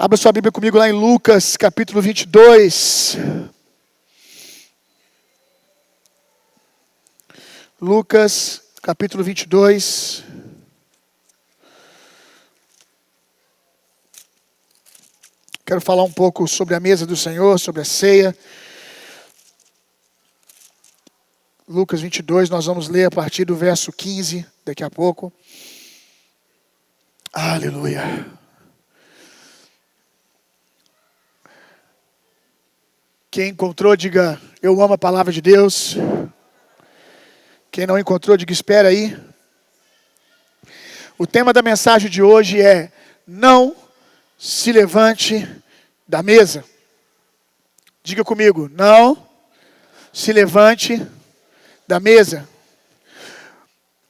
Abra sua Bíblia comigo lá em Lucas, capítulo 22. Lucas, capítulo 22. Quero falar um pouco sobre a mesa do Senhor, sobre a ceia. Lucas 22, nós vamos ler a partir do verso 15, daqui a pouco. Aleluia. Quem encontrou, diga, eu amo a palavra de Deus. Quem não encontrou, diga, espera aí. O tema da mensagem de hoje é: não se levante da mesa. Diga comigo, não se levante da mesa.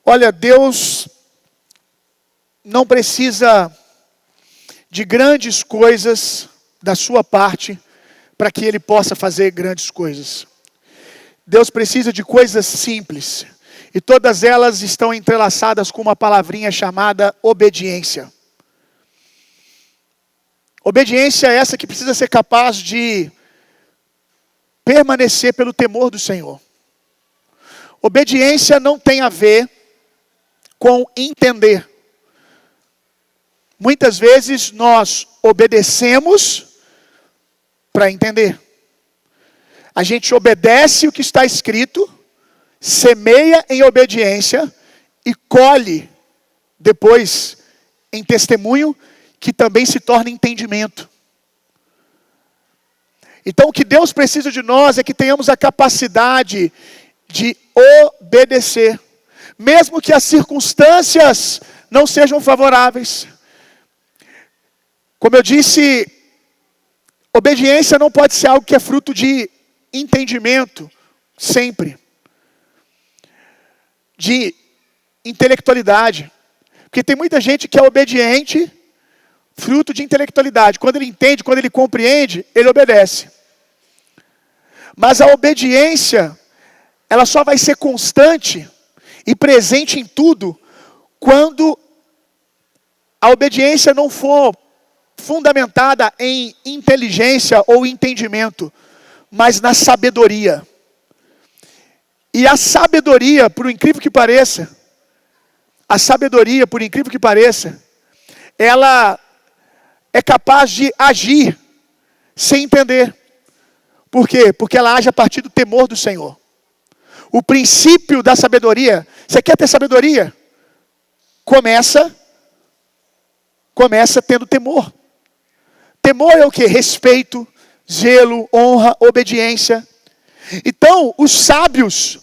Olha, Deus não precisa de grandes coisas da sua parte para que Ele possa fazer grandes coisas. Deus precisa de coisas simples. E todas elas estão entrelaçadas com uma palavrinha chamada obediência. Obediência é essa que precisa ser capaz de permanecer pelo temor do Senhor. Obediência não tem a ver com entender. Muitas vezes nós obedecemos para entender. A gente obedece o que está escrito, semeia em obediência e colhe depois em testemunho, que também se torna entendimento. Então o que Deus precisa de nós é que tenhamos a capacidade de obedecer, mesmo que as circunstâncias não sejam favoráveis. Como eu disse, obediência não pode ser algo que é fruto de entendimento, sempre. De intelectualidade. Porque tem muita gente que é obediente, fruto de intelectualidade. Quando ele entende, quando ele compreende, ele obedece. Mas a obediência, ela só vai ser constante e presente em tudo quando a obediência não for fundamentada em inteligência ou entendimento, mas na sabedoria. E a sabedoria, por incrível que pareça, ela é capaz de agir sem entender. Por quê? Porque ela age a partir do temor do Senhor. O princípio da sabedoria, você quer ter sabedoria? Começa tendo temor. Temor é o quê? Respeito, zelo, honra, obediência. Então, os sábios,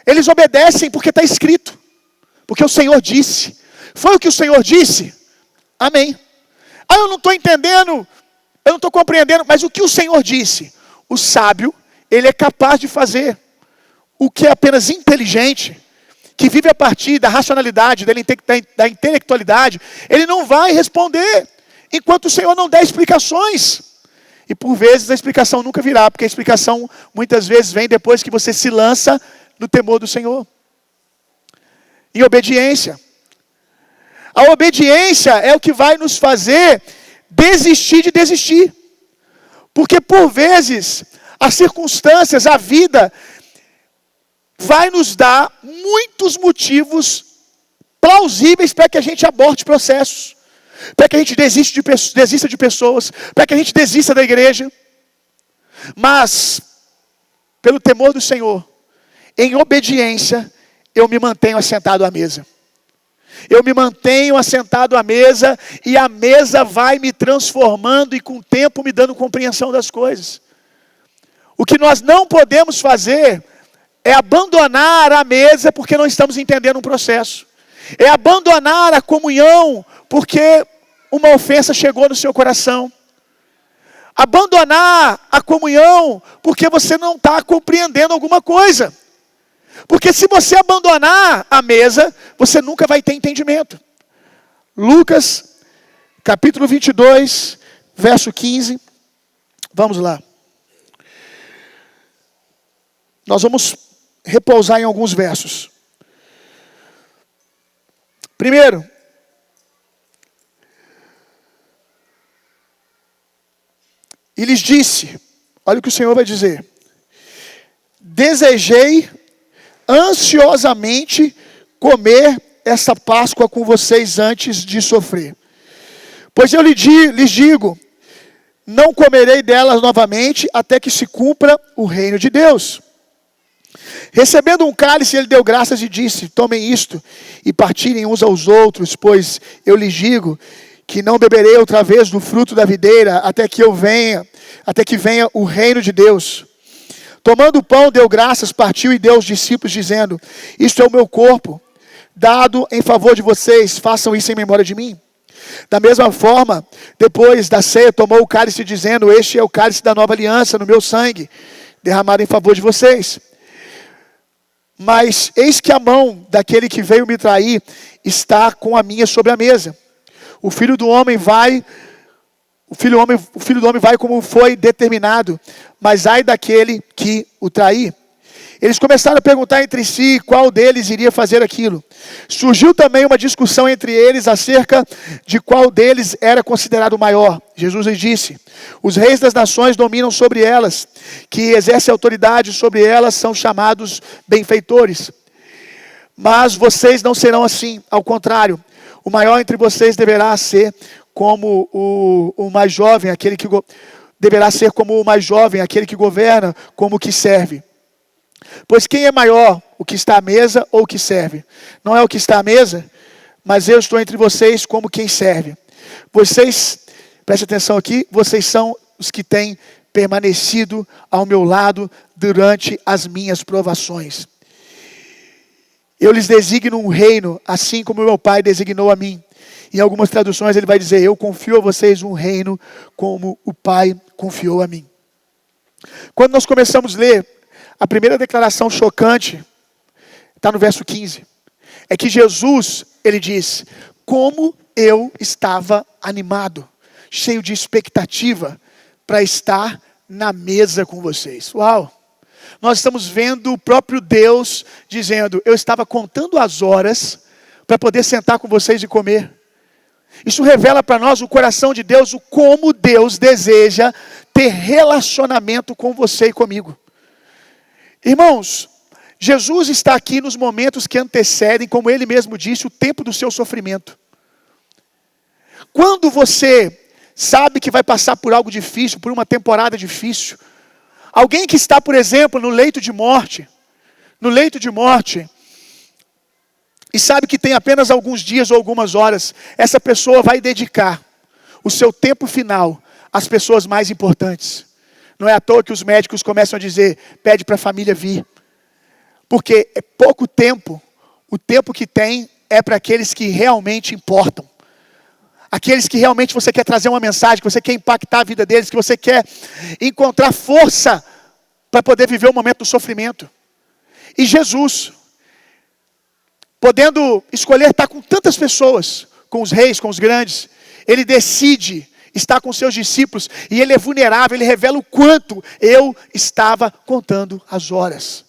eles obedecem porque está escrito. Porque o Senhor disse. Foi o que o Senhor disse? Amém. Eu não estou entendendo, eu não estou compreendendo, mas o que o Senhor disse? O sábio, ele é capaz de fazer o que é apenas inteligente, que vive a partir da racionalidade, da intelectualidade, ele não vai responder enquanto o Senhor não der explicações. E por vezes a explicação nunca virá, porque a explicação muitas vezes vem depois que você se lança no temor do Senhor. Em obediência. A obediência é o que vai nos fazer desistir de desistir. Porque por vezes as circunstâncias, a vida, vai nos dar muitos motivos plausíveis para que a gente aborte processos. Para que a gente desista de pessoas, para que a gente desista da igreja. Mas, pelo temor do Senhor, em obediência, eu me mantenho assentado à mesa. Eu me mantenho assentado à mesa e a mesa vai me transformando e com o tempo me dando compreensão das coisas. O que nós não podemos fazer é abandonar a mesa porque não estamos entendendo um processo. É abandonar a comunhão porque uma ofensa chegou no seu coração. Abandonar a comunhão porque você não está compreendendo alguma coisa. Porque se você abandonar a mesa, você nunca vai ter entendimento. Lucas, capítulo 22, verso 15. Vamos lá. Nós vamos repousar em alguns versos. Primeiro, E lhes disse, olha o que o Senhor vai dizer: desejei ansiosamente comer essa Páscoa com vocês antes de sofrer. Pois eu lhes digo, não comerei delas novamente até que se cumpra o reino de Deus. Recebendo um cálice, ele deu graças e disse: tomem isto e partilhem uns aos outros, pois eu lhes digo que não beberei outra vez do fruto da videira até que venha o reino de Deus. Tomando o pão, deu graças, partiu e deu aos discípulos, dizendo: isto é o meu corpo, dado em favor de vocês, façam isso em memória de mim. Da mesma forma, depois da ceia, tomou o cálice, dizendo: este é o cálice da nova aliança no meu sangue, derramado em favor de vocês. Mas eis que a mão daquele que veio me trair está com a minha sobre a mesa. O filho do homem vai como foi determinado, mas ai daquele que o trair. Eles começaram a perguntar entre si qual deles iria fazer aquilo. Surgiu também uma discussão entre eles acerca de qual deles era considerado maior. Jesus lhes disse: os reis das nações dominam sobre elas, que exercem autoridade sobre elas são chamados benfeitores. Mas vocês não serão assim, ao contrário, o maior entre vocês deverá ser como o mais jovem, aquele que governa, como o que serve. Pois quem é maior, o que está à mesa ou o que serve? Não é o que está à mesa, mas eu estou entre vocês como quem serve. Vocês, preste atenção aqui, vocês são os que têm permanecido ao meu lado durante as minhas provações. Eu lhes designo um reino, assim como meu Pai designou a mim. Em algumas traduções ele vai dizer: eu confio a vocês um reino como o Pai confiou a mim. Quando nós começamos a ler, a primeira declaração chocante está no verso 15. É que Jesus, ele diz: como eu estava animado, cheio de expectativa para estar na mesa com vocês. Uau! Nós estamos vendo o próprio Deus dizendo: eu estava contando as horas para poder sentar com vocês e comer. Isso revela para nós o coração de Deus, o como Deus deseja ter relacionamento com você e comigo. Irmãos, Jesus está aqui nos momentos que antecedem, como ele mesmo disse, o tempo do seu sofrimento. Quando você sabe que vai passar por algo difícil, por uma temporada difícil, alguém que está, por exemplo, no leito de morte, e sabe que tem apenas alguns dias ou algumas horas, essa pessoa vai dedicar o seu tempo final às pessoas mais importantes. Não é à toa que os médicos começam a dizer: pede para a família vir. Porque é pouco tempo, o tempo que tem é para aqueles que realmente importam. Aqueles que realmente você quer trazer uma mensagem, que você quer impactar a vida deles, que você quer encontrar força para poder viver o momento do sofrimento. E Jesus, podendo escolher estar com tantas pessoas, com os reis, com os grandes, ele decide estar com seus discípulos, e ele é vulnerável, ele revela o quanto eu estava contando as horas.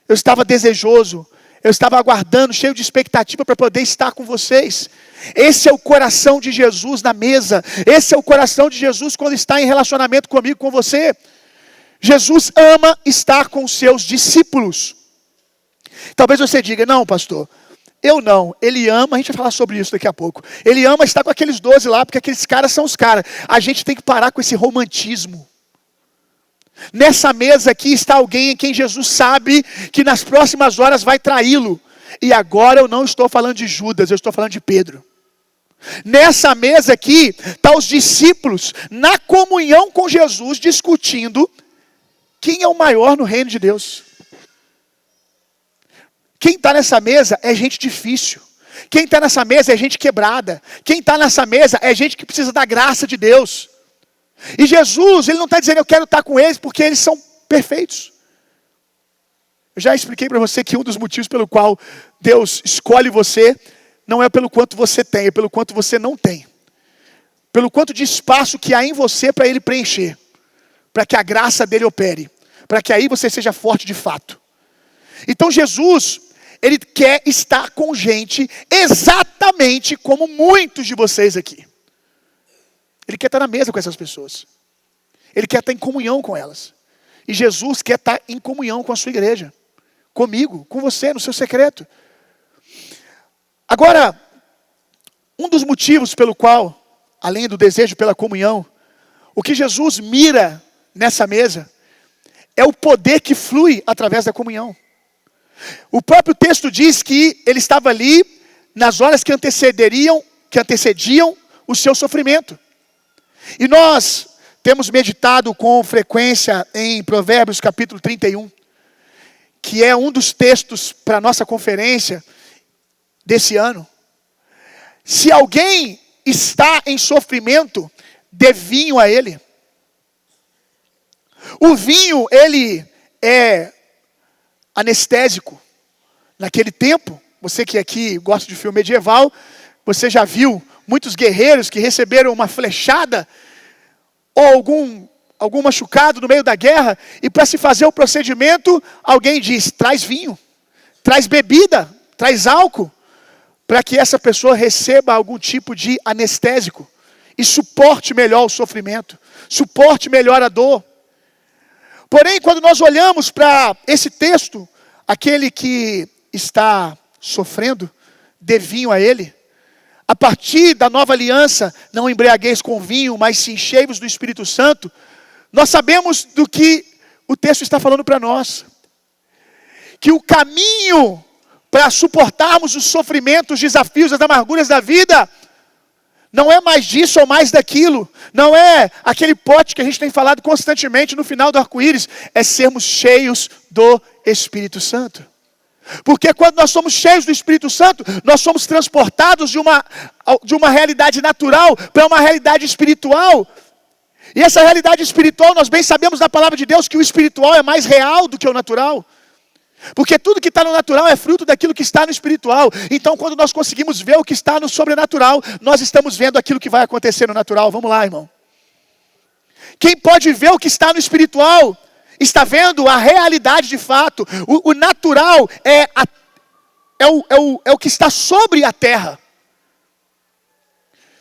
Eu estava desejoso, eu estava aguardando, cheio de expectativa para poder estar com vocês. Esse é o coração de Jesus na mesa, esse é o coração de Jesus quando está em relacionamento comigo, com você. Jesus ama estar com os seus discípulos. Talvez você diga: não, pastor, eu não. Ele ama, a gente vai falar sobre isso daqui a pouco. Ele ama estar com aqueles 12 lá, porque aqueles caras são os caras. A gente tem que parar com esse romantismo. Nessa mesa aqui está alguém em quem Jesus sabe que nas próximas horas vai traí-lo. E agora eu não estou falando de Judas, eu estou falando de Pedro. Nessa mesa aqui estão os discípulos na comunhão com Jesus, discutindo quem é o maior no reino de Deus. Quem está nessa mesa é gente difícil. Quem está nessa mesa é gente quebrada. Quem está nessa mesa é gente que precisa da graça de Deus. E Jesus, ele não está dizendo: eu quero estar com eles porque eles são perfeitos. Eu já expliquei para você que um dos motivos pelo qual Deus escolhe você não é pelo quanto você tem, é pelo quanto você não tem. Pelo quanto de espaço que há em você para ele preencher. Para que a graça dele opere. Para que aí você seja forte de fato. Então Jesus, ele quer estar com gente exatamente como muitos de vocês aqui. Ele quer estar na mesa com essas pessoas. Ele quer estar em comunhão com elas. E Jesus quer estar em comunhão com a sua igreja. Comigo, com você, no seu secreto. Agora, um dos motivos pelo qual, além do desejo pela comunhão, o que Jesus mira nessa mesa é o poder que flui através da comunhão. O próprio texto diz que ele estava ali nas horas que antecediam o seu sofrimento. E nós temos meditado com frequência em Provérbios capítulo 31, que é um dos textos para a nossa conferência desse ano. Se alguém está em sofrimento, dê vinho a ele. O vinho, ele é anestésico. Naquele tempo, você que aqui gosta de filme medieval, você já viu muitos guerreiros que receberam uma flechada ou algum machucado no meio da guerra, e para se fazer o procedimento, alguém diz, traz vinho, traz bebida, traz álcool, para que essa pessoa receba algum tipo de anestésico e suporte melhor o sofrimento, suporte melhor a dor. Porém, quando nós olhamos para esse texto, aquele que está sofrendo, dê vinho a ele. A partir da nova aliança, não embriagueis com vinho, mas se enchei-vos do Espírito Santo. Nós sabemos do que o texto está falando para nós. Que o caminho para suportarmos os sofrimentos, os desafios, as amarguras da vida, não é mais disso ou mais daquilo. Não é aquele pote que a gente tem falado constantemente no final do arco-íris. É sermos cheios do Espírito Santo. Porque quando nós somos cheios do Espírito Santo, nós somos transportados de uma realidade natural para uma realidade espiritual. E essa realidade espiritual, nós bem sabemos na palavra de Deus que o espiritual é mais real do que o natural. Porque tudo que está no natural é fruto daquilo que está no espiritual. Então, quando nós conseguimos ver o que está no sobrenatural, nós estamos vendo aquilo que vai acontecer no natural. Vamos lá, irmão. Quem pode ver o que está no espiritual, está vendo a realidade de fato. O natural é o que está sobre a terra.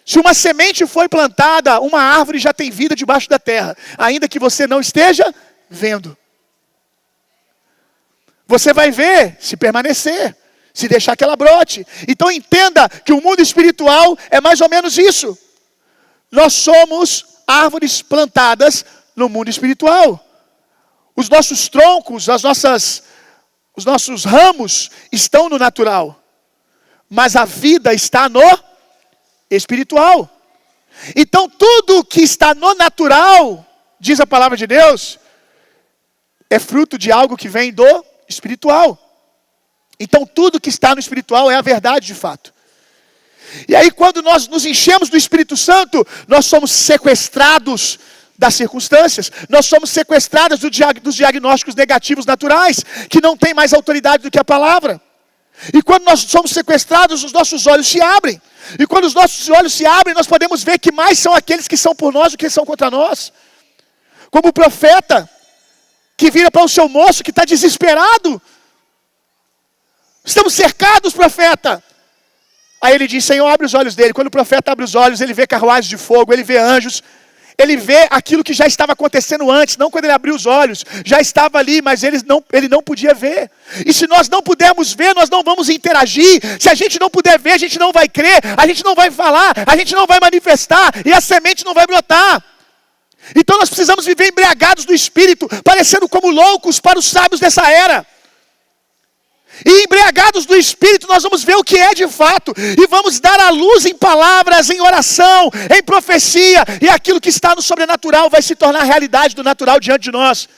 Se uma semente foi plantada, uma árvore já tem vida debaixo da terra, ainda que você não esteja vendo. Você vai ver se permanecer, se deixar que ela brote. Então entenda que o mundo espiritual é mais ou menos isso. Nós somos árvores plantadas no mundo espiritual. Os nossos troncos, os nossos ramos estão no natural. Mas a vida está no espiritual. Então tudo que está no natural, diz a palavra de Deus, é fruto de algo que vem do espiritual. Então tudo que está no espiritual é a verdade de fato. E aí quando nós nos enchemos do Espírito Santo, nós somos sequestrados das circunstâncias, nós somos sequestrados dos diagnósticos negativos naturais, que não tem mais autoridade do que a palavra. E quando nós somos sequestrados, os nossos olhos se abrem. E quando os nossos olhos se abrem, nós podemos ver que mais são aqueles que são por nós do que são contra nós. Como o profeta, que vira para o seu moço que está desesperado. Estamos cercados, profeta. Aí ele diz, Senhor, abre os olhos dele. Quando o profeta abre os olhos, ele vê carruagens de fogo, ele vê anjos. Ele vê aquilo que já estava acontecendo antes, não quando ele abriu os olhos. Já estava ali, mas ele não podia ver. E se nós não pudermos ver, nós não vamos interagir. Se a gente não puder ver, a gente não vai crer. A gente não vai falar, a gente não vai manifestar. E a semente não vai brotar. Então nós precisamos viver embriagados do Espírito, parecendo como loucos para os sábios dessa era. E embriagados do Espírito, nós vamos ver o que é de fato. E vamos dar a luz em palavras, em oração, em profecia. E aquilo que está no sobrenatural vai se tornar realidade do natural diante de nós.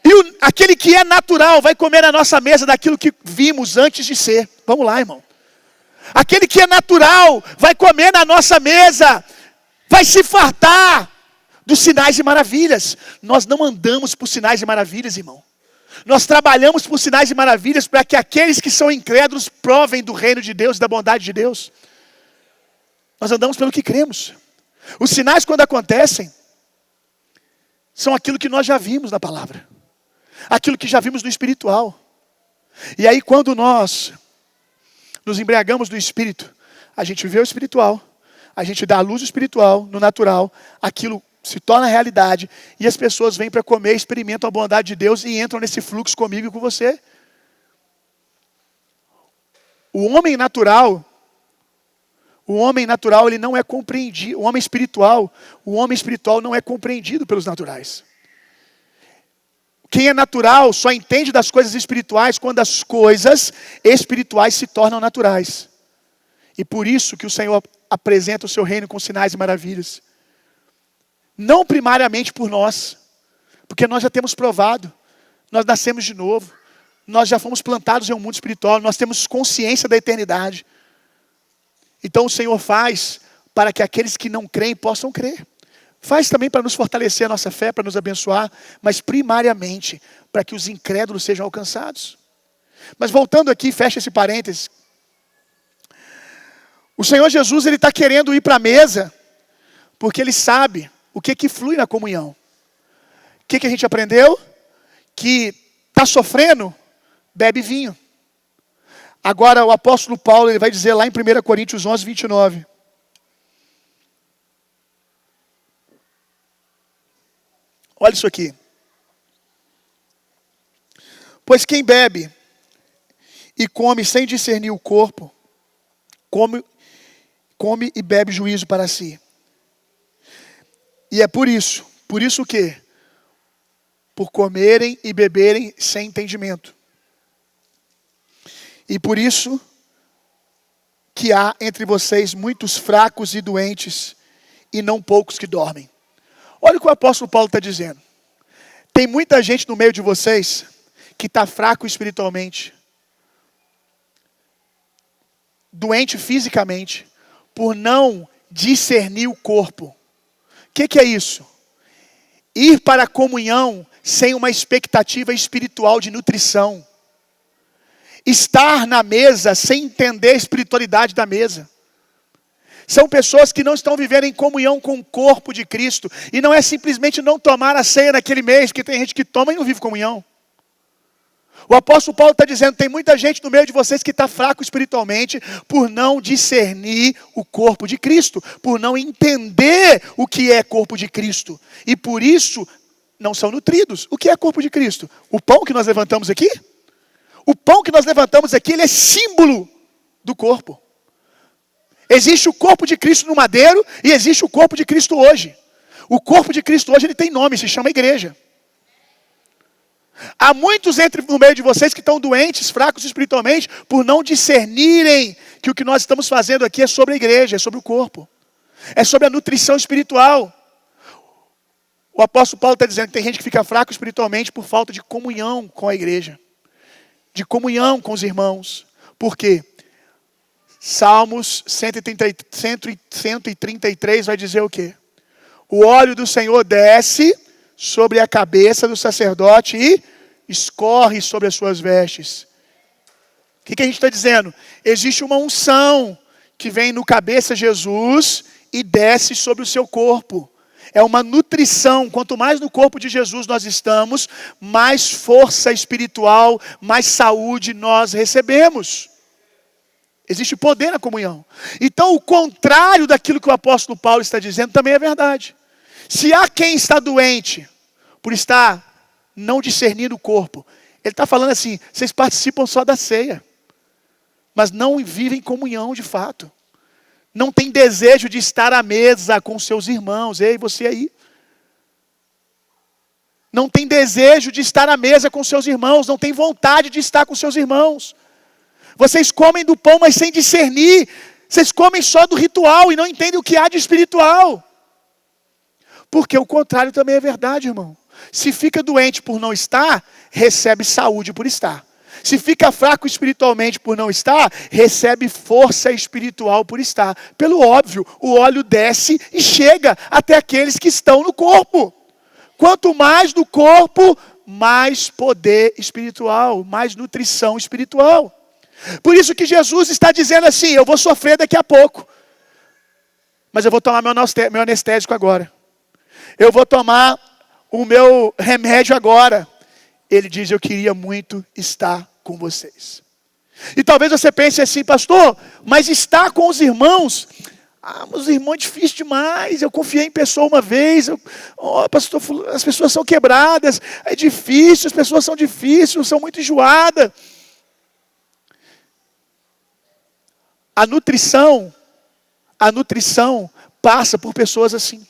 E aquele que é natural vai comer na nossa mesa daquilo que vimos antes de ser. Vamos lá, irmão. Aquele que é natural vai comer na nossa mesa. Vai se fartar dos sinais e maravilhas. Nós não andamos por sinais e maravilhas, irmão. Nós trabalhamos por sinais e maravilhas para que aqueles que são incrédulos provem do reino de Deus e da bondade de Deus. Nós andamos pelo que cremos. Os sinais, quando acontecem, são aquilo que nós já vimos na palavra. Aquilo que já vimos no espiritual. E aí quando nós nos embriagamos do Espírito, a gente vê o espiritual, a gente dá a luz espiritual, no natural, aquilo se torna realidade, e as pessoas vêm para comer, experimentam a bondade de Deus e entram nesse fluxo comigo e com você. O homem natural, ele não é compreendido. O homem espiritual não é compreendido pelos naturais. Quem é natural só entende das coisas espirituais quando as coisas espirituais se tornam naturais. E por isso que o Senhor apresenta o seu reino com sinais e maravilhas. Não primariamente por nós, porque nós já temos provado, nós nascemos de novo, nós já fomos plantados em um mundo espiritual, nós temos consciência da eternidade. Então o Senhor faz para que aqueles que não creem possam crer. Faz também para nos fortalecer a nossa fé, para nos abençoar, mas primariamente para que os incrédulos sejam alcançados. Mas voltando aqui, fecha esse parênteses. O Senhor Jesus, ele está querendo ir para a mesa, porque ele sabe o que flui na comunhão. O que a gente aprendeu? Que está sofrendo, bebe vinho. Agora o apóstolo Paulo, ele vai dizer lá em 1 Coríntios 11, 29. Olha isso aqui. Pois quem bebe e come sem discernir o corpo, come e bebe juízo para si. E é por isso o quê? Por comerem e beberem sem entendimento. E por isso que há entre vocês muitos fracos e doentes, e não poucos que dormem. Olha o que o apóstolo Paulo está dizendo. Tem muita gente no meio de vocês que está fraco espiritualmente, doente fisicamente, por não discernir o corpo. O que é isso? Ir para a comunhão sem uma expectativa espiritual de nutrição. Estar na mesa sem entender a espiritualidade da mesa. São pessoas que não estão vivendo em comunhão com o corpo de Cristo. E não é simplesmente não tomar a ceia naquele mês, porque tem gente que toma e não vive comunhão. O apóstolo Paulo está dizendo, tem muita gente no meio de vocês que está fraco espiritualmente por não discernir o corpo de Cristo, por não entender o que é corpo de Cristo. E por isso não são nutridos. O que é corpo de Cristo? O pão que nós levantamos aqui? O pão que nós levantamos aqui, ele é símbolo do corpo. Existe o corpo de Cristo no madeiro e existe o corpo de Cristo hoje. O corpo de Cristo hoje ele tem nome, se chama igreja. Há muitos no meio de vocês que estão doentes, fracos espiritualmente, por não discernirem que o que nós estamos fazendo aqui é sobre a igreja, é sobre o corpo. É sobre a nutrição espiritual. O apóstolo Paulo está dizendo que tem gente que fica fraco espiritualmente por falta de comunhão com a igreja. De comunhão com os irmãos. Por quê? Salmos 133 vai dizer o quê? O óleo do Senhor desce sobre a cabeça do sacerdote e escorre sobre as suas vestes. O que a gente está dizendo? Existe uma unção que vem no cabeça Jesus e desce sobre o seu corpo. É uma nutrição. Quanto mais no corpo de Jesus nós estamos, mais força espiritual, mais saúde nós recebemos. Existe poder na comunhão. Então, o contrário daquilo que o apóstolo Paulo está dizendo também é verdade. Se há quem está doente por estar não discernindo o corpo, ele está falando assim, vocês participam só da ceia, mas não vivem comunhão de fato. Não tem desejo de estar à mesa com seus irmãos. Ei, você aí. Não tem desejo de estar à mesa com seus irmãos, não tem vontade de estar com seus irmãos. Vocês comem do pão, mas sem discernir. Vocês comem só do ritual e não entendem o que há de espiritual. Porque o contrário também é verdade, irmão. Se fica doente por não estar, recebe saúde por estar. Se fica fraco espiritualmente por não estar, recebe força espiritual por estar. Pelo óbvio, o óleo desce e chega até aqueles que estão no corpo. Quanto mais do corpo, mais poder espiritual, mais nutrição espiritual. Por isso que Jesus está dizendo assim, eu vou sofrer daqui a pouco, mas eu vou tomar meu anestésico agora. Eu vou tomar o meu remédio agora. Ele diz, eu queria muito estar com vocês. E talvez você pense assim, pastor, mas estar com os irmãos, Ah, meus irmãos, é difícil demais. Eu confiei em pessoa uma vez. Pastor, as pessoas são quebradas. É difícil, as pessoas são difíceis, são muito enjoadas. A nutrição passa por pessoas assim.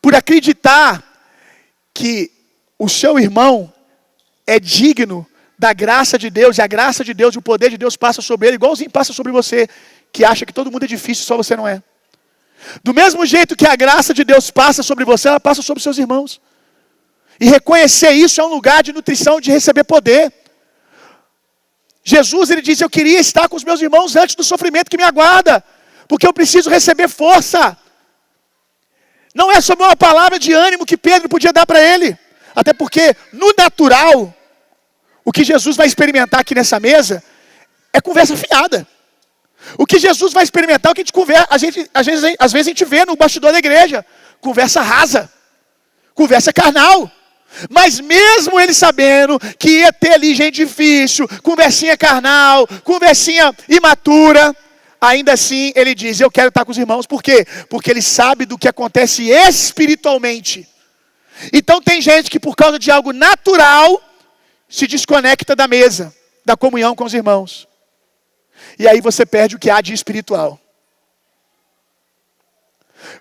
Por acreditar que o seu irmão é digno da graça de Deus, e a graça de Deus e o poder de Deus passa sobre ele, igualzinho passa sobre você, que acha que todo mundo é difícil, só você não é. Do mesmo jeito que a graça de Deus passa sobre você, ela passa sobre seus irmãos. E reconhecer isso é um lugar de nutrição, de receber poder. Jesus, ele diz, eu queria estar com os meus irmãos antes do sofrimento que me aguarda, porque eu preciso receber força. Não é sobre uma palavra de ânimo que Pedro podia dar para ele, até porque no natural, o que Jesus vai experimentar aqui nessa mesa é conversa fiada. O que Jesus vai experimentar, o que a gente conversa, às vezes a gente vê no bastidor da igreja, conversa rasa, conversa carnal. Mas mesmo ele sabendo que ia ter ali gente difícil, conversinha carnal, conversinha imatura, ainda assim ele diz, eu quero estar com os irmãos. Por quê? Porque ele sabe do que acontece espiritualmente. Então tem gente que por causa de algo natural, se desconecta da mesa, da comunhão com os irmãos. E aí você perde o que há de espiritual.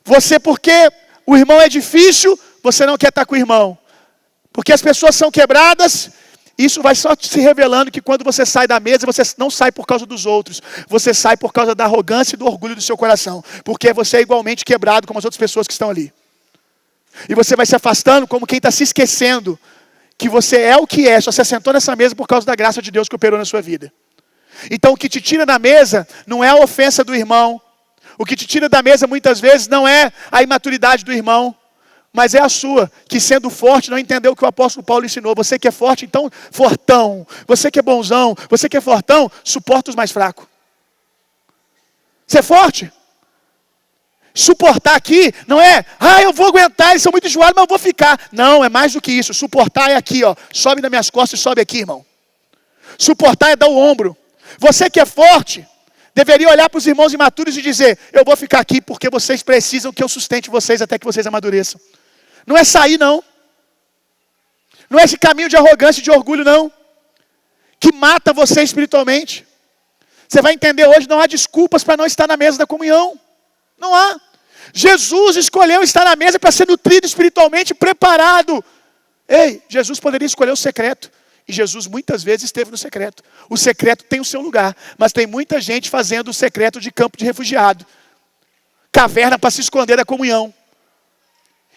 Você, porque o irmão é difícil, você não quer estar com o irmão. Porque as pessoas são quebradas, isso vai só se revelando que quando você sai da mesa, você não sai por causa dos outros. Você sai por causa da arrogância e do orgulho do seu coração. Porque você é igualmente quebrado como as outras pessoas que estão ali. E você vai se afastando como quem está se esquecendo que você é o que é, só se assentou nessa mesa por causa da graça de Deus que operou na sua vida. Então o que te tira da mesa não é a ofensa do irmão. O que te tira da mesa muitas vezes não é a imaturidade do irmão, mas é a sua, que sendo forte não entendeu o que o apóstolo Paulo ensinou. Você que é forte, então fortão. Você que é bonzão, você que é fortão, suporta os mais fracos. Você é forte? Suportar aqui não é, eu vou aguentar, eles são muito enjoados, mas eu vou ficar. Não, é mais do que isso. Suportar é aqui, sobe nas minhas costas e sobe aqui, irmão. Suportar é dar o ombro. Você que é forte, deveria olhar para os irmãos imaturos e dizer, eu vou ficar aqui porque vocês precisam que eu sustente vocês até que vocês amadureçam. Não é sair, não. Não é esse caminho de arrogância e de orgulho, não. Que mata você espiritualmente. Você vai entender hoje, não há desculpas para não estar na mesa da comunhão. Não há. Jesus escolheu estar na mesa para ser nutrido espiritualmente, preparado. Ei, Jesus poderia escolher o secreto. E Jesus muitas vezes esteve no secreto. O secreto tem o seu lugar, mas tem muita gente fazendo o secreto de campo de refugiado. Caverna para se esconder da comunhão.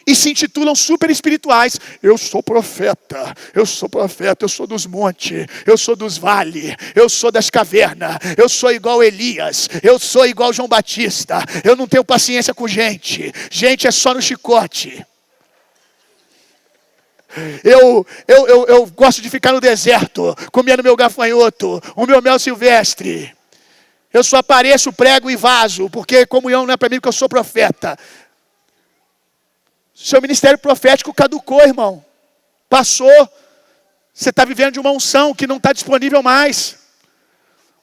E se intitulam super espirituais. Eu sou profeta, eu sou dos montes, eu sou dos vales, eu sou das cavernas, eu sou igual Elias, eu sou igual João Batista, eu não tenho paciência com gente é só no chicote. Eu gosto de ficar no deserto, comendo meu gafanhoto, o meu mel silvestre. Eu só apareço, prego e vaso, porque comunhão não é para mim, porque eu sou profeta. Seu ministério profético caducou, irmão. Passou. Você está vivendo de uma unção que não está disponível mais.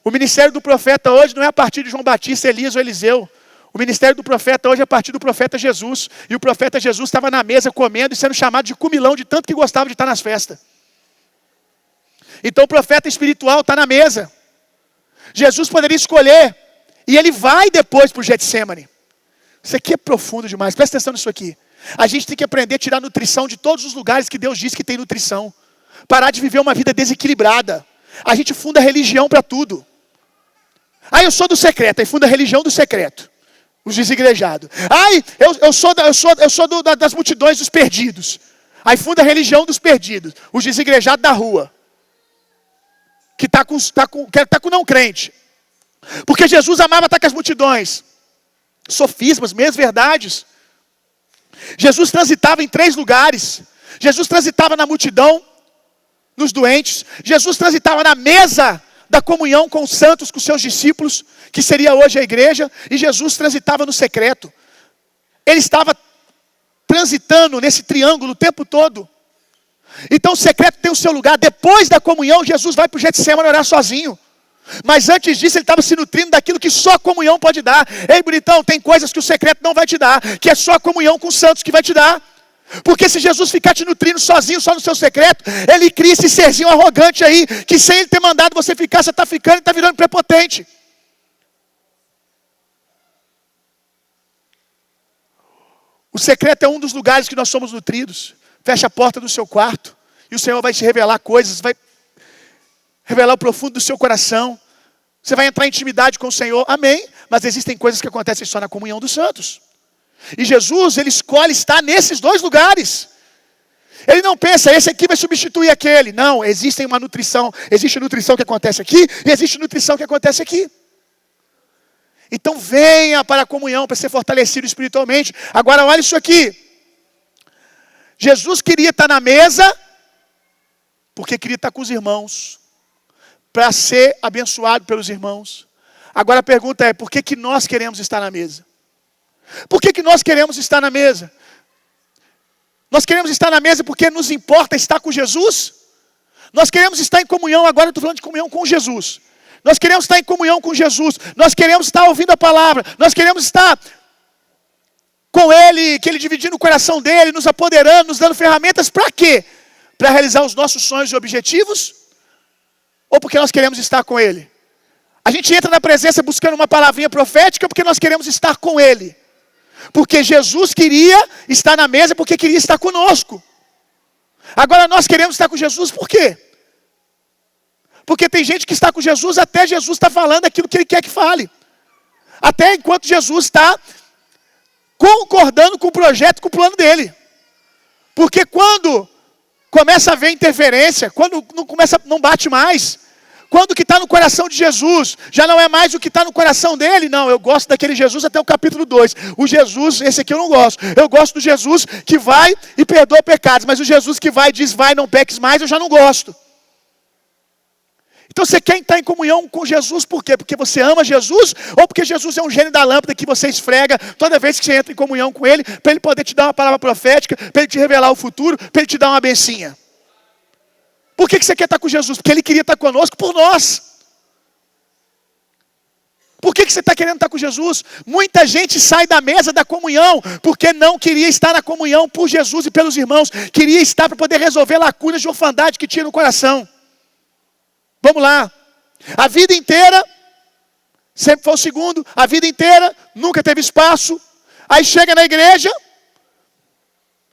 O ministério do profeta hoje não é a partir de João Batista, Elias ou Eliseu. O ministério do profeta hoje é a partir do profeta Jesus. E o profeta Jesus estava na mesa comendo e sendo chamado de comilão, de tanto que gostava de estar nas festas. Então o profeta espiritual está na mesa. Jesus poderia escolher. E ele vai depois para o Getsêmani. Isso aqui é profundo demais. Presta atenção nisso aqui. A gente tem que aprender a tirar nutrição de todos os lugares que Deus diz que tem nutrição. Parar de viver uma vida desequilibrada. A gente funda religião para tudo. Eu sou do secreto. Aí funda a religião do secreto. Os desigrejados. Eu sou das multidões dos perdidos. Aí funda a religião dos perdidos. Os desigrejados da rua. Que está com não crente. Porque Jesus amava estar com as multidões. Sofismas, meias verdades. Jesus transitava em 3 lugares. Jesus transitava na multidão, nos doentes. Jesus transitava na mesa da comunhão com os santos, com os seus discípulos, que seria hoje a igreja. E Jesus transitava no secreto. Ele estava transitando nesse triângulo o tempo todo. Então o secreto tem o seu lugar. Depois da comunhão, Jesus vai para o Getsêmani orar sozinho. Mas antes disso ele estava se nutrindo daquilo que só a comunhão pode dar. Ei, bonitão, tem coisas que o secreto não vai te dar, que é só a comunhão com os santos que vai te dar. Porque se Jesus ficar te nutrindo sozinho, só no seu secreto, ele cria esse serzinho arrogante aí, que sem ele ter mandado você ficar, você está ficando e está virando prepotente. O secreto é um dos lugares que nós somos nutridos. Fecha a porta do seu quarto e o Senhor vai te revelar coisas, vai revelar o profundo do seu coração. Você vai entrar em intimidade com o Senhor, amém. Mas existem coisas que acontecem só na comunhão dos santos. E Jesus, ele escolhe estar nesses dois lugares. Ele não pensa, esse aqui vai substituir aquele. Não, existe nutrição que acontece aqui e existe nutrição que acontece aqui. Então venha para a comunhão para ser fortalecido espiritualmente. Agora olha isso aqui. Jesus queria estar na mesa porque queria estar com os irmãos, para ser abençoado pelos irmãos. Agora a pergunta é, por que nós queremos estar na mesa? Por que nós queremos estar na mesa? Nós queremos estar na mesa porque nos importa estar com Jesus? Nós queremos estar em comunhão, agora eu estou falando de comunhão com Jesus. Nós queremos estar em comunhão com Jesus. Nós queremos estar ouvindo a palavra. Nós queremos estar com Ele, que Ele dividindo o coração dEle, nos apoderando, nos dando ferramentas. Para quê? Para realizar os nossos sonhos e objetivos? Ou porque nós queremos estar com Ele? A gente entra na presença buscando uma palavrinha profética porque nós queremos estar com Ele. Porque Jesus queria estar na mesa porque queria estar conosco. Agora nós queremos estar com Jesus por quê? Porque tem gente que está com Jesus até Jesus está falando aquilo que Ele quer que fale. Até enquanto Jesus está concordando com o projeto, com o plano dele. Porque quando começa a haver interferência, quando não bate mais, quando o que está no coração de Jesus já não é mais o que está no coração dele, não, eu gosto daquele Jesus até o capítulo 2. O Jesus, esse aqui eu não gosto. Eu gosto do Jesus que vai e perdoa pecados, mas o Jesus que vai e diz, vai, não peques mais, eu já não gosto. Então você quer estar em comunhão com Jesus por quê? Porque você ama Jesus ou porque Jesus é um gênio da lâmpada que você esfrega toda vez que você entra em comunhão com Ele, para Ele poder te dar uma palavra profética, para Ele te revelar o futuro, para Ele te dar uma bencinha? Por que você quer estar com Jesus? Porque Ele queria estar conosco por nós. Por que você está querendo estar com Jesus? Muita gente sai da mesa da comunhão porque não queria estar na comunhão por Jesus e pelos irmãos. Queria estar para poder resolver lacunas de orfandade que tinha no coração. Vamos lá. A vida inteira, sempre foi o segundo, a vida inteira, nunca teve espaço. Aí chega na igreja,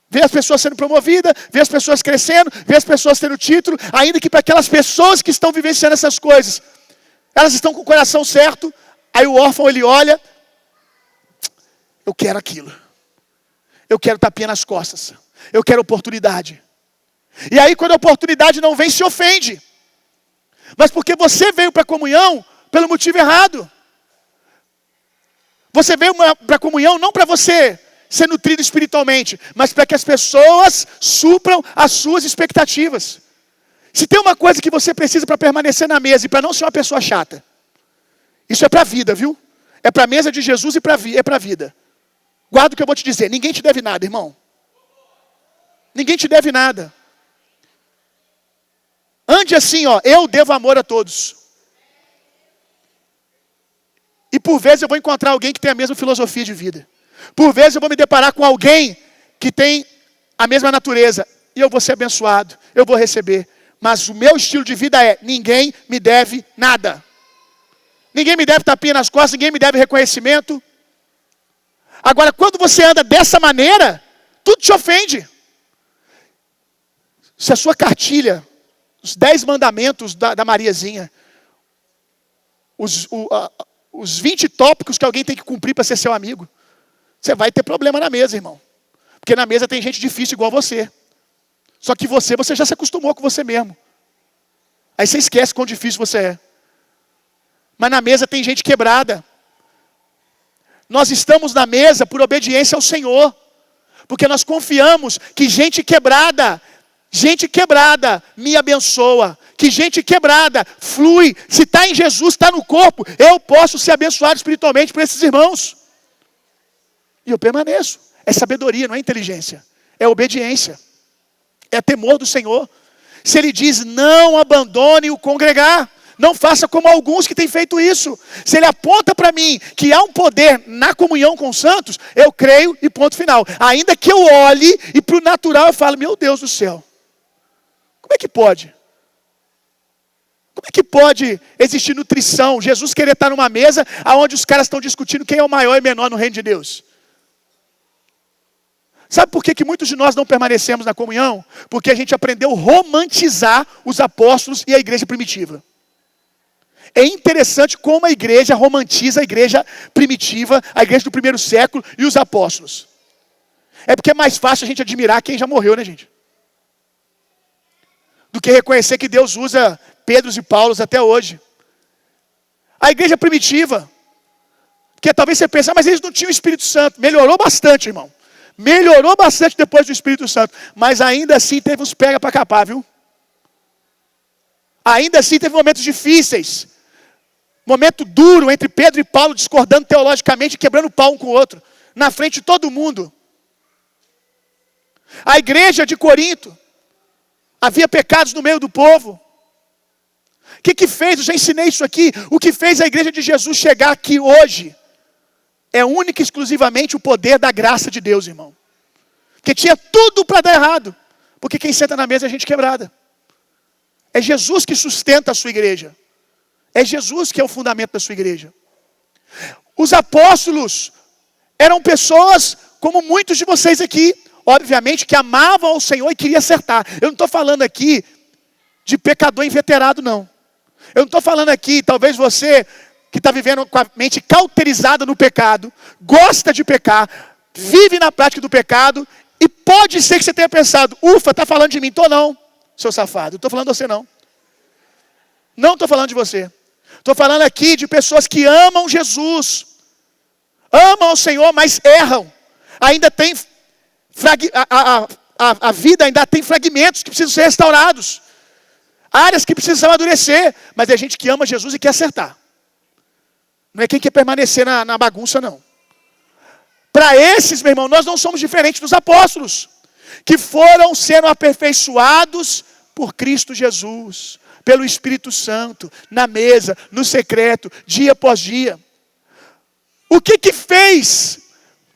vê as pessoas sendo promovidas, vê as pessoas crescendo, vê as pessoas tendo título, ainda que para aquelas pessoas que estão vivenciando essas coisas, elas estão com o coração certo, aí o órfão ele olha, eu quero aquilo. Eu quero tapinha nas costas. Eu quero oportunidade. E aí quando a oportunidade não vem, se ofende. Mas porque você veio para a comunhão pelo motivo errado. Você veio para a comunhão não para você ser nutrido espiritualmente, mas para que as pessoas supram as suas expectativas. Se tem uma coisa que você precisa para permanecer na mesa e para não ser uma pessoa chata, isso é para a vida, viu? É para a mesa de Jesus e é para a vida. Guarda o que eu vou te dizer, ninguém te deve nada, irmão. Ninguém te deve nada. Ande assim, ó, eu devo amor a todos. E por vezes eu vou encontrar alguém que tem a mesma filosofia de vida. Por vezes eu vou me deparar com alguém que tem a mesma natureza. E eu vou ser abençoado, eu vou receber. Mas o meu estilo de vida é, ninguém me deve nada. Ninguém me deve tapinha nas costas, ninguém me deve reconhecimento. Agora, quando você anda dessa maneira, tudo te ofende. Se a sua cartilha, os 10 mandamentos da Mariazinha, os 20 tópicos que alguém tem que cumprir para ser seu amigo, você vai ter problema na mesa, irmão. Porque na mesa tem gente difícil igual você. Só que você já se acostumou com você mesmo. Aí você esquece quão difícil você é. Mas na mesa tem gente quebrada. Nós estamos na mesa por obediência ao Senhor. Porque nós confiamos que gente quebrada me abençoa. Que gente quebrada flui. Se está em Jesus, está no corpo, eu posso ser abençoado espiritualmente por esses irmãos. E eu permaneço. É sabedoria, não é inteligência. É obediência. É temor do Senhor. Se Ele diz, não abandone o congregar. Não faça como alguns que têm feito isso. Se ele aponta para mim que há um poder na comunhão com os santos, eu creio e ponto final. Ainda que eu olhe e para o natural eu falo, meu Deus do céu, como é que pode? Como é que pode existir nutrição? Jesus querer estar numa mesa onde os caras estão discutindo quem é o maior e menor no reino de Deus. Sabe por que muitos de nós não permanecemos na comunhão? Porque a gente aprendeu a romantizar os apóstolos e a igreja primitiva. É interessante como a igreja romantiza a igreja primitiva, a igreja do primeiro século e os apóstolos. É porque é mais fácil a gente admirar quem já morreu, né, gente? Do que reconhecer que Deus usa Pedros e Paulos até hoje. A igreja primitiva, porque talvez você pense, mas eles não tinham o Espírito Santo. Melhorou bastante, irmão. Melhorou bastante depois do Espírito Santo. Mas ainda assim teve uns pega para capar, viu? Ainda assim teve momentos difíceis. Momento duro entre Pedro e Paulo, discordando teologicamente, quebrando pau um com o outro. Na frente de todo mundo. A igreja de Corinto. Havia pecados no meio do povo. O que fez? Eu já ensinei isso aqui. O que fez a igreja de Jesus chegar aqui hoje é única e exclusivamente o poder da graça de Deus, irmão. Porque tinha tudo para dar errado. Porque quem senta na mesa é gente quebrada. É Jesus que sustenta a sua igreja. É Jesus que é o fundamento da sua igreja. Os apóstolos eram pessoas como muitos de vocês aqui. Obviamente que amavam ao Senhor e queriam acertar. Eu não estou falando aqui de pecador inveterado, não. Eu não estou falando aqui, talvez você que está vivendo com a mente cauterizada no pecado, gosta de pecar, vive na prática do pecado, e pode ser que você tenha pensado, ufa, está falando de mim. Estou não, seu safado. Não estou falando de você, não. Não estou falando de você. Estou falando aqui de pessoas que amam Jesus. Amam o Senhor, mas erram. Ainda tem... A vida ainda tem fragmentos que precisam ser restaurados. Áreas que precisam amadurecer. Mas é gente que ama Jesus e quer acertar. Não é quem quer permanecer na bagunça, não. Para esses, meu irmão, nós não somos diferentes dos apóstolos. Que foram sendo aperfeiçoados por Cristo Jesus. Pelo Espírito Santo. Na mesa, no secreto, dia após dia. O que fez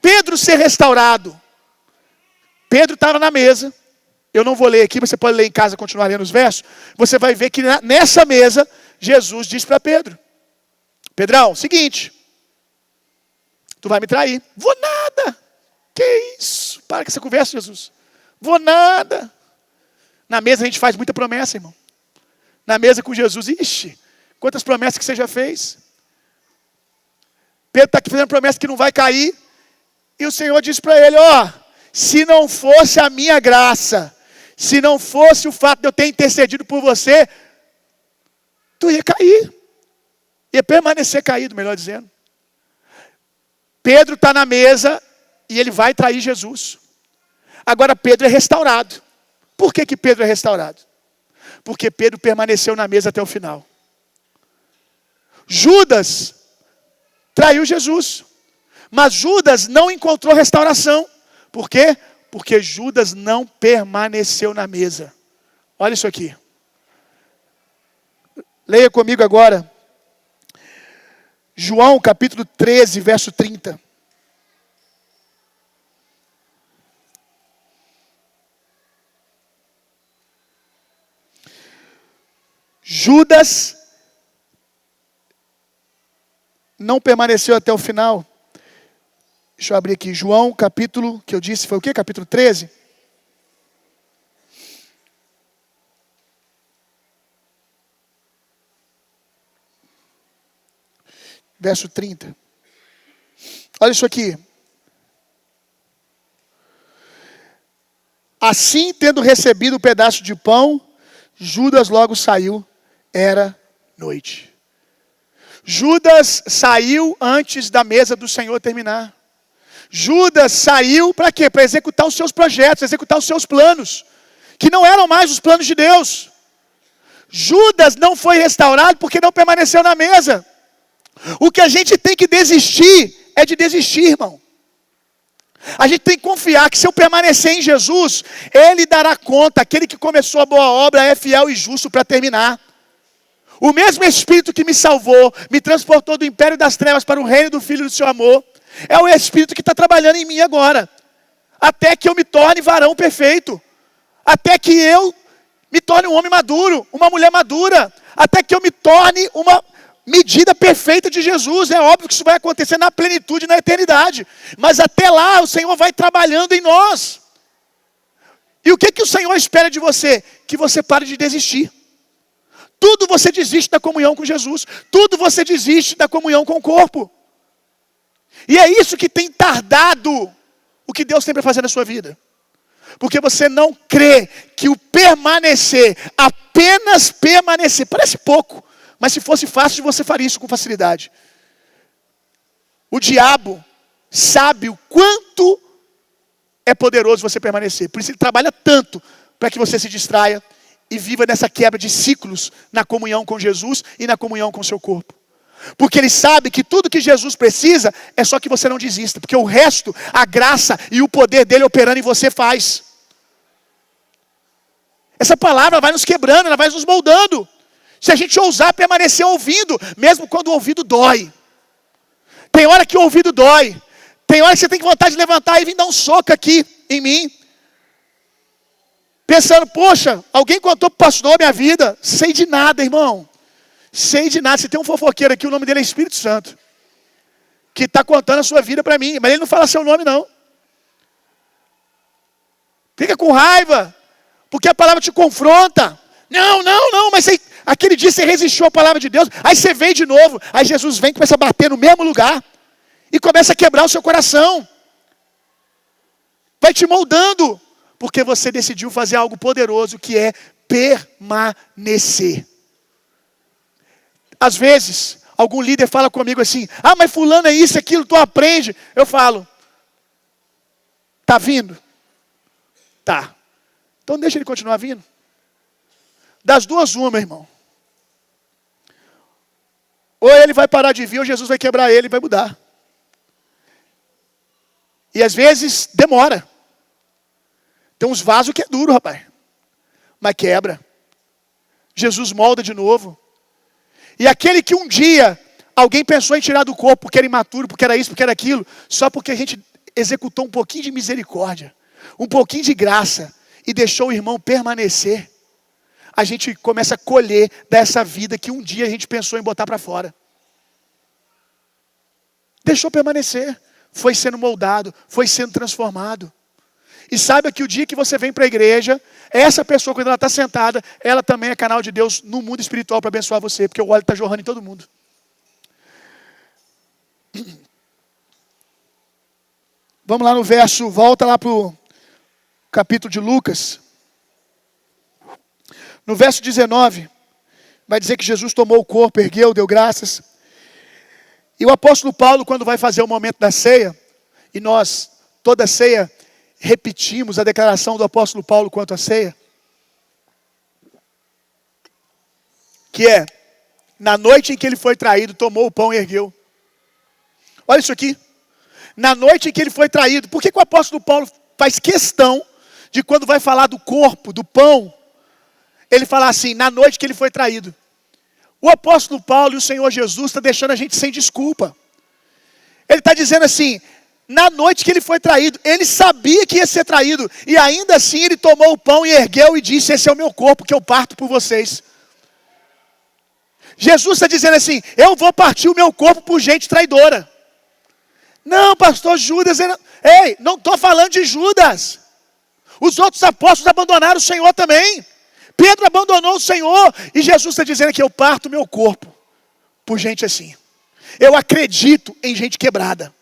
Pedro ser restaurado? Pedro estava na mesa, eu não vou ler aqui, mas você pode ler em casa e continuar lendo os versos. Você vai ver que nessa mesa, Jesus disse para Pedro, Pedrão, seguinte, tu vai me trair. Vou nada. Que isso? Para com essa conversa, Jesus. Vou nada. Na mesa a gente faz muita promessa, irmão. Na mesa com Jesus, ixi, quantas promessas que você já fez. Pedro está aqui fazendo promessa que não vai cair. E o Senhor disse para ele, se não fosse a minha graça, se não fosse o fato de eu ter intercedido por você, tu ia cair. Ia permanecer caído, melhor dizendo. Pedro está na mesa e ele vai trair Jesus. Agora Pedro é restaurado. Por que Pedro é restaurado? Porque Pedro permaneceu na mesa até o final. Judas traiu Jesus. Mas Judas não encontrou restauração. Por quê? Porque Judas não permaneceu na mesa. Olha isso aqui. Leia comigo agora. João capítulo 13, verso 30. Judas não permaneceu até o final. Deixa eu abrir aqui, João, capítulo, que eu disse, foi o quê? Capítulo 13? Verso 30. Olha isso aqui. Assim, tendo recebido o pedaço de pão, Judas logo saiu, era noite. Judas saiu antes da mesa do Senhor terminar. Judas saiu para quê? Para executar os seus projetos, executar os seus planos, que não eram mais os planos de Deus. Judas não foi restaurado porque não permaneceu na mesa. O que a gente tem que desistir é de desistir, irmão. A gente tem que confiar que se eu permanecer em Jesus, Ele dará conta. Aquele que começou a boa obra é fiel e justo para terminar. O mesmo Espírito que me salvou, me transportou do império das trevas para o reino do Filho do seu amor, é o Espírito que está trabalhando em mim agora. Até que eu me torne varão perfeito. Até que eu me torne um homem maduro, uma mulher madura. Até que eu me torne uma medida perfeita de Jesus. É óbvio que isso vai acontecer na plenitude, na eternidade. Mas até lá o Senhor vai trabalhando em nós. E o que o Senhor espera de você? Que você pare de desistir. Tudo você desiste da comunhão com Jesus. Tudo você desiste da comunhão com o corpo. E é isso que tem tardado o que Deus tem para fazer na sua vida. Porque você não crê que o permanecer, apenas permanecer, parece pouco, mas se fosse fácil, você faria isso com facilidade. O diabo sabe o quanto é poderoso você permanecer. Por isso ele trabalha tanto para que você se distraia e viva nessa quebra de ciclos na comunhão com Jesus e na comunhão com o seu corpo. Porque ele sabe que tudo que Jesus precisa é só que você não desista. Porque o resto, a graça e o poder dele operando em você faz. Essa palavra vai nos quebrando, ela vai nos moldando. Se a gente ousar permanecer ouvindo, mesmo quando o ouvido dói. Tem hora que o ouvido dói. Tem hora que você tem vontade de levantar e vir dar um soco aqui em mim. Pensando, poxa, alguém contou para o pastor minha vida. Sei de nada, irmão. Sei de nada. Se tem um fofoqueiro aqui, o nome dele é Espírito Santo. Que está contando a sua vida para mim. Mas ele não fala seu nome, não. Fica com raiva. Porque a palavra te confronta. Não. Mas aquele dia você resistiu à palavra de Deus. Aí você veio de novo. Aí Jesus vem e começa a bater no mesmo lugar. E começa a quebrar o seu coração. Vai te moldando. Porque você decidiu fazer algo poderoso, que é permanecer. Às vezes, algum líder fala comigo assim, mas fulano é isso, aquilo, tu aprende. Eu falo, tá vindo? Tá. Então deixa ele continuar vindo. Das duas, uma, meu irmão. Ou ele vai parar de vir, ou Jesus vai quebrar ele e vai mudar. E às vezes, demora. Tem uns vasos que é duro, rapaz. Mas quebra. Jesus molda de novo. E aquele que um dia alguém pensou em tirar do corpo porque era imaturo, porque era isso, porque era aquilo, só porque a gente executou um pouquinho de misericórdia, um pouquinho de graça e deixou o irmão permanecer, a gente começa a colher dessa vida que um dia a gente pensou em botar para fora. Deixou permanecer, foi sendo moldado, foi sendo transformado. E saiba que o dia que você vem para a igreja, essa pessoa, quando ela está sentada, ela também é canal de Deus no mundo espiritual para abençoar você, porque o óleo está jorrando em todo mundo. Vamos lá no verso, volta lá para o capítulo de Lucas. No verso 19, vai dizer que Jesus tomou o corpo, ergueu, deu graças. E o apóstolo Paulo, quando vai fazer o momento da ceia, e nós, toda ceia, repetimos a declaração do apóstolo Paulo quanto à ceia, que é, na noite em que ele foi traído, tomou o pão e ergueu. Olha isso aqui. Na noite em que ele foi traído, por que o apóstolo Paulo faz questão de quando vai falar do corpo, do pão, ele fala assim, na noite que ele foi traído? O apóstolo Paulo e o Senhor Jesus estão deixando a gente sem desculpa. Ele está dizendo assim, na noite que ele foi traído, ele sabia que ia ser traído, e ainda assim ele tomou o pão e ergueu e disse, esse é o meu corpo que eu parto por vocês. Jesus está dizendo assim, eu vou partir o meu corpo por gente traidora. Não, pastor, Judas, ei, não estou falando de Judas. Os outros apóstolos abandonaram o Senhor também. Pedro abandonou o Senhor, e Jesus está dizendo que eu parto o meu corpo por gente assim. Eu acredito em gente quebrada.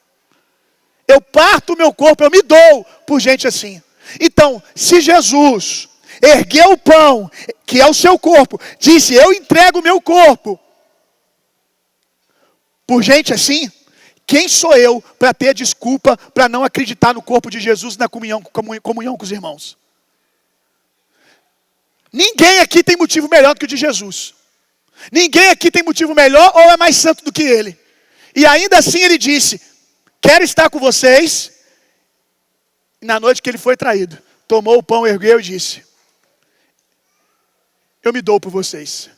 Eu parto o meu corpo, eu me dou por gente assim. Então, se Jesus ergueu o pão, que é o seu corpo, disse, eu entrego o meu corpo por gente assim, quem sou eu para ter desculpa para não acreditar no corpo de Jesus na comunhão com os irmãos? Ninguém aqui tem motivo melhor do que o de Jesus. Ninguém aqui tem motivo melhor ou é mais santo do que ele. E ainda assim ele disse, quero estar com vocês. E na noite que ele foi traído, tomou o pão, ergueu e disse, eu me dou por vocês.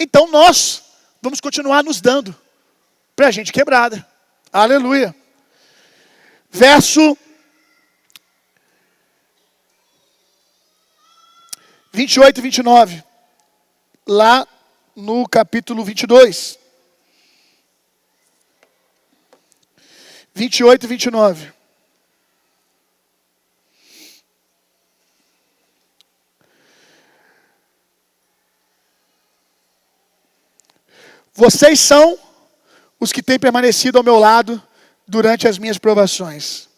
Então nós vamos continuar nos dando para a gente quebrada. Aleluia. Verso 28 e 29. Lá no capítulo 22. 28 e 29. Vocês são os que têm permanecido ao meu lado durante as minhas provações.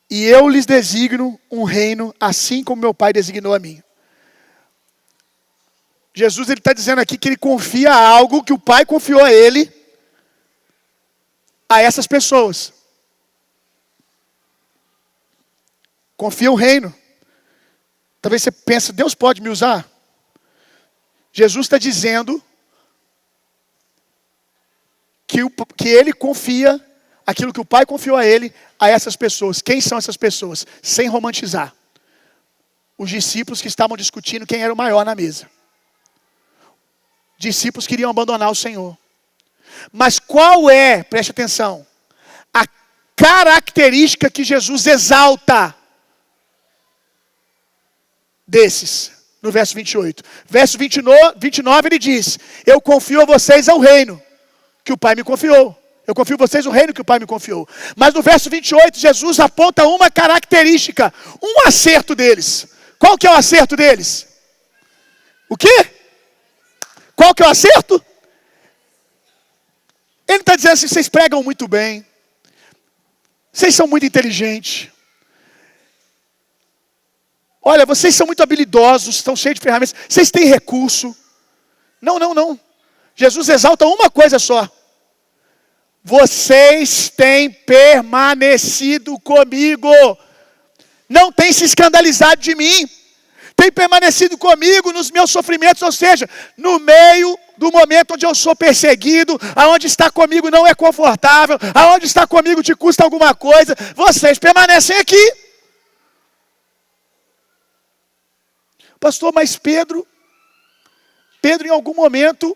E eu lhes designo um reino, assim como meu Pai designou a mim. Jesus está dizendo aqui que ele confia algo que o Pai confiou a ele, a essas pessoas. Confia um reino. Talvez você pense, Deus pode me usar? Jesus está dizendo que ele confia aquilo que o Pai confiou a ele, a essas pessoas. Quem são essas pessoas? Sem romantizar. Os discípulos que estavam discutindo quem era o maior na mesa. Discípulos queriam abandonar o Senhor. Mas qual é, preste atenção, a característica que Jesus exalta desses? No verso 28. Verso 29 ele diz: eu confio a vocês ao reino que o Pai me confiou. Eu confio a vocês o reino que o Pai me confiou. Mas no verso 28, Jesus aponta uma característica, um acerto deles. Qual que é o acerto deles? O quê? Qual que é o acerto? Ele está dizendo assim, vocês pregam muito bem. Vocês são muito inteligentes. Olha, vocês são muito habilidosos, estão cheios de ferramentas. Vocês têm recurso. Não. Jesus exalta uma coisa só. Vocês têm permanecido comigo. Não têm se escandalizado de mim. Têm permanecido comigo nos meus sofrimentos. Ou seja, no meio do momento onde eu sou perseguido, aonde estar comigo não é confortável, aonde estar comigo te custa alguma coisa, vocês permanecem aqui. Pastor, mas Pedro em algum momento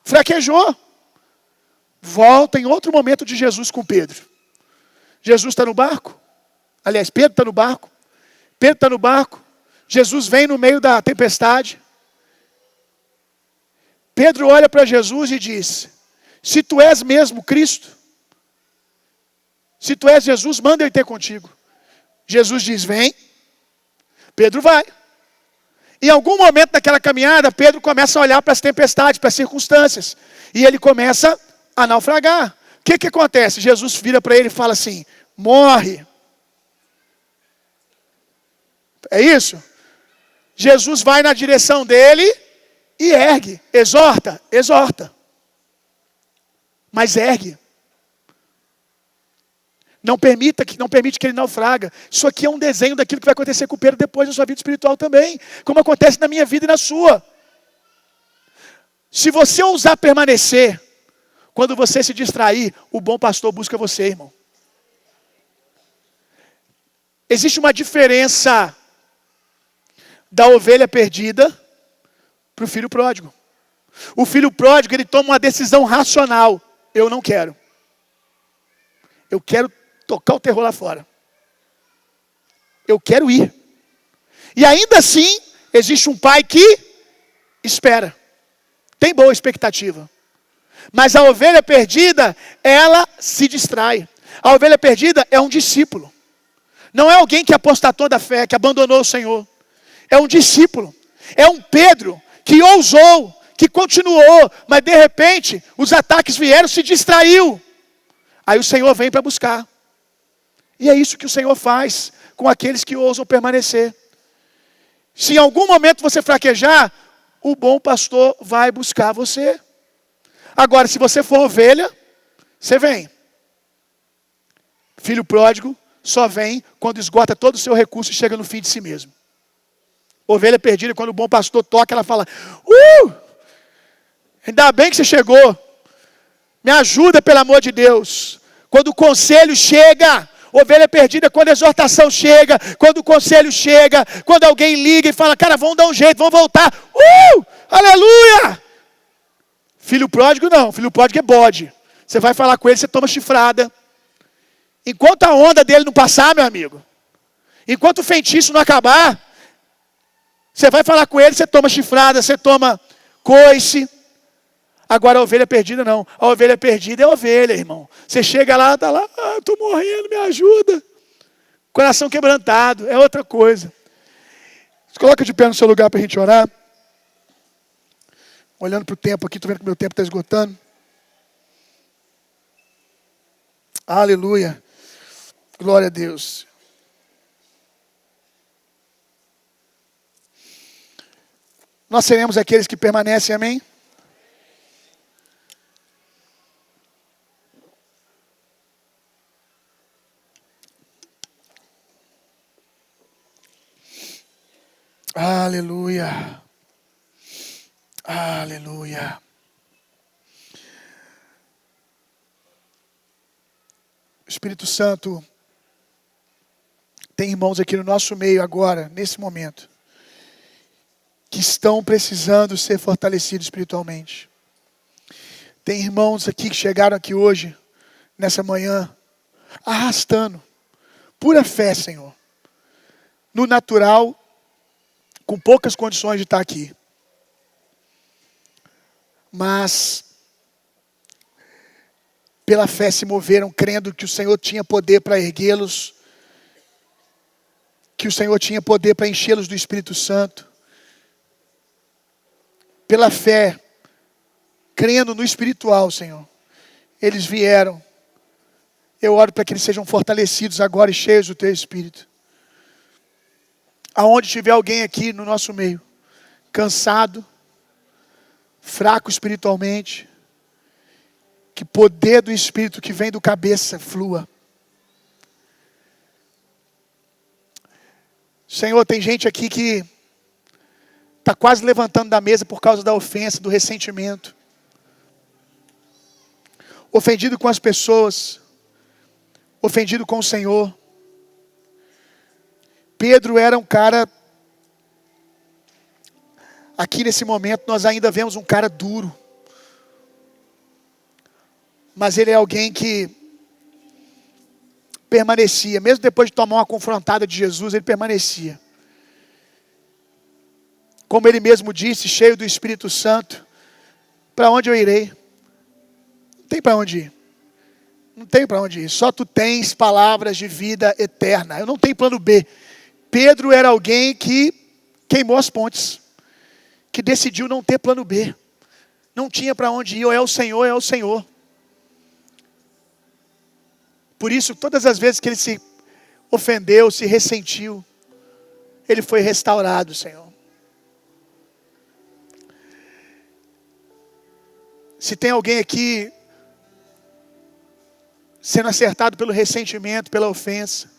fraquejou. Volta em outro momento de Jesus com Pedro. Jesus está no barco. Aliás, Pedro está no barco. Pedro está no barco. Jesus vem no meio da tempestade. Pedro olha para Jesus e diz: se tu és mesmo Cristo, se tu és Jesus, manda eu ter contigo. Jesus diz: vem. Pedro vai. Em algum momento daquela caminhada, Pedro começa a olhar para as tempestades, para as circunstâncias. E ele começa a naufragar. O que acontece? Jesus vira para ele e fala assim: morre. É isso? Jesus vai na direção dele e ergue. Exorta. Mas ergue. Não permite que ele naufraga. Isso aqui é um desenho daquilo que vai acontecer com o Pedro depois na sua vida espiritual também. Como acontece na minha vida e na sua. Se você ousar permanecer, quando você se distrair, o bom pastor busca você, irmão. Existe uma diferença da ovelha perdida para o filho pródigo. O filho pródigo, ele toma uma decisão racional. Eu não quero. Eu quero tocar o terror lá fora. Eu quero ir. E ainda assim, existe um pai que espera. Tem boa expectativa. Mas a ovelha perdida, ela se distrai. A ovelha perdida é um discípulo. Não é alguém que apostatou da fé, que abandonou o Senhor. É um discípulo. É um Pedro que ousou, que continuou, mas de repente os ataques vieram, se distraiu. Aí o Senhor vem para buscar. E é isso que o Senhor faz com aqueles que ousam permanecer. Se em algum momento você fraquejar, o bom pastor vai buscar você. Agora, se você for ovelha, você vem. Filho pródigo só vem quando esgota todo o seu recurso e chega no fim de si mesmo. Ovelha perdida, quando o bom pastor toca, ela fala: ainda bem que você chegou. Me ajuda, pelo amor de Deus. Quando o conselho chega, Ovelha perdida é quando a exortação chega, quando o conselho chega, quando alguém liga e fala, cara, vamos dar um jeito, vamos voltar. Aleluia! Filho pródigo não, filho pródigo é bode. Você vai falar com ele, você toma chifrada. Enquanto a onda dele não passar, meu amigo, enquanto o feitiço não acabar, você vai falar com ele, você toma chifrada, você toma coice. Agora a ovelha perdida não. A ovelha perdida é ovelha, irmão. Você chega lá, está lá, estou morrendo, me ajuda. Coração quebrantado, é outra coisa. Se coloca de pé no seu lugar para a gente orar. Olhando para o tempo aqui, estou vendo que meu tempo está esgotando. Aleluia. Glória a Deus. Nós seremos aqueles que permanecem, amém? Aleluia. Aleluia. O Espírito Santo tem irmãos aqui no nosso meio agora, nesse momento, que estão precisando ser fortalecidos espiritualmente. Tem irmãos aqui que chegaram aqui hoje, nessa manhã, arrastando, pura fé, Senhor. No natural, com poucas condições de estar aqui. Mas, pela fé se moveram, crendo que o Senhor tinha poder para erguê-los, que o Senhor tinha poder para enchê-los do Espírito Santo. Pela fé, crendo no espiritual, Senhor, eles vieram. Eu oro para que eles sejam fortalecidos agora e cheios do Teu Espírito. Aonde tiver alguém aqui no nosso meio, cansado, fraco espiritualmente, que poder do Espírito que vem do cabeça flua. Senhor, tem gente aqui que está quase levantando da mesa por causa da ofensa, do ressentimento. Ofendido com as pessoas, ofendido com o Senhor. Pedro era um cara, aqui nesse momento nós ainda vemos um cara duro. Mas ele é alguém que permanecia, mesmo depois de tomar uma confrontada de Jesus, ele permanecia. Como ele mesmo disse, cheio do Espírito Santo, para onde eu irei? Não tem para onde ir. Não tem para onde ir. Só tu tens palavras de vida eterna. Eu não tenho plano B. Pedro era alguém que queimou as pontes, que decidiu não ter plano B. Não tinha para onde ir, ou é o Senhor, ou é o Senhor. Por isso, todas as vezes que ele se ofendeu, se ressentiu, ele foi restaurado, Senhor. Se tem alguém aqui sendo acertado pelo ressentimento, pela ofensa,